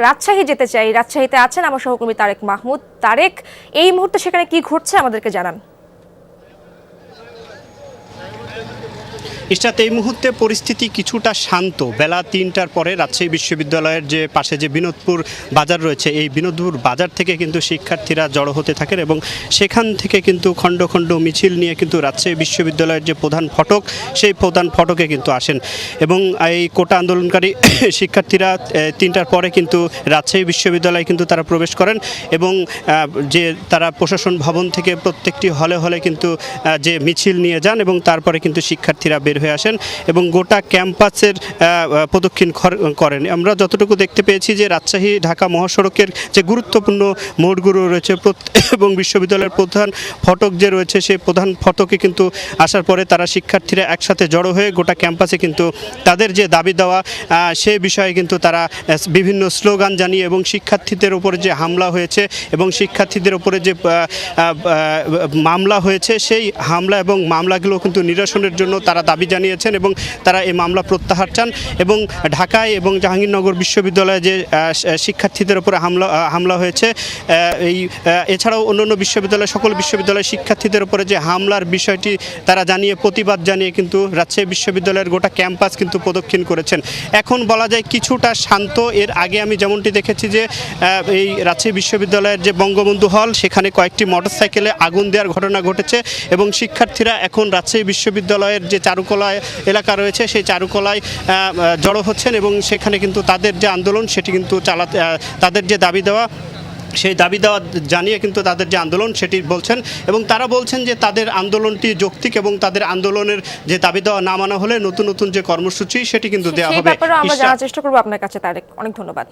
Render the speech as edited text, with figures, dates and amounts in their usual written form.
রাজশাহী যেতে চাই। রাজশাহীতে আছেন আমার সহকর্মী তারেক মাহমুদ। তারেক, এই মুহূর্তে সেখানে কি ঘটছে আমাদেরকে জানান। ইশরাত, এই মুহূর্তে পরিস্থিতি কিছুটা শান্ত। বেলা ৩টার পরে রাজশাহী বিশ্ববিদ্যালয়ের যে পাশে যে বিনোদপুর বাজার রয়েছে, এই বিনোদপুর বাজার থেকে কিন্তু শিক্ষার্থীরা জড়ো হতে থাকেন এবং সেখান থেকে কিন্তু খণ্ড খণ্ড মিছিল নিয়ে কিন্তু রাজশাহী বিশ্ববিদ্যালয়ের যে প্রধান ফটক, সেই প্রধান ফটকে কিন্তু আসেন এবং এই কোটা আন্দোলনকারী শিক্ষার্থীরা ৩টার পরে কিন্তু রাজশাহী বিশ্ববিদ্যালয়ে কিন্তু তারা প্রবেশ করেন এবং যে তারা প্রশাসন ভবন থেকে প্রত্যেকটি হলে হলে কিন্তু যে মিছিল নিয়ে যান এবং তারপরে কিন্তু শিক্ষার্থীরা বের হয়ে আসেন এবং গোটা ক্যাম্পাসের প্রদক্ষিণ করেন। আমরা যতটুকু দেখতে পেয়েছি যে রাজশাহী ঢাকা মহাসড়কের যে গুরুত্বপূর্ণ মোড়গুলো রয়েছে এবং বিশ্ববিদ্যালয়ের প্রধান ফটক যে রয়েছে, সেই প্রধান ফটকে কিন্তু আসার পরে তারা শিক্ষার্থীরা একসাথে জড়ো হয়ে গোটা ক্যাম্পাসে কিন্তু তাদের যে দাবি দেওয়া সে বিষয়ে কিন্তু তারা বিভিন্ন স্লোগান জানিয়ে এবং শিক্ষার্থীদের উপরে যে হামলা হয়েছে এবং শিক্ষার্থীদের উপরে যে মামলা হয়েছে, সেই হামলা এবং মামলাগুলো কিন্তু নিরসনের জন্য তারা দাবি জানিয়েছেন এবং তারা এই মামলা প্রত্যাহার চান এবং ঢাকায় এবং জাহাঙ্গীরনগর বিশ্ববিদ্যালয়ে যে শিক্ষার্থীদের উপরে হামলা হয়েছে, এছাড়াও অন্যান্য বিশ্ববিদ্যালয় সকল বিশ্ববিদ্যালয়ের শিক্ষার্থীদের উপরে যে হামলার বিষয়টি তারা জানিয়ে প্রতিবাদ জানিয়ে কিন্তু রাজশাহী বিশ্ববিদ্যালয়ের গোটা ক্যাম্পাস কিন্তু প্রদক্ষিণ করেছেন। এখন বলা যায় কিছুটা শান্ত। এর আগে আমি যেমনটি দেখেছি যে এই রাজশাহী বিশ্ববিদ্যালয়ের যে বঙ্গবন্ধু হল, সেখানে কয়েকটি মোটরসাইকেলে আগুন দেওয়ার ঘটনা ঘটেছে এবং শিক্ষার্থীরা এখন রাজশাহী বিশ্ববিদ্যালয়ের যে চারুকলা এলাকা রয়েছে সেই চারুকলায় জড়ো হচ্ছেন এবং সেখানে কিন্তু তাদের যে আন্দোলন সেটি কিন্তু তাদের যে দাবি দেওয়া সেই দাবি দেওয়া জানিয়ে কিন্তু তাদের যে আন্দোলন সেটি বলছেন এবং তারা বলছেন যে তাদের আন্দোলনটি যৌক্তিক এবং তাদের আন্দোলনের যে দাবি দেওয়া না মানা হলে নতুন নতুন যে কর্মসূচি সেটি কিন্তু দেওয়া হবে। আমরা জানার চেষ্টা করব আপনার কাছে তারেক। অনেক ধন্যবাদ।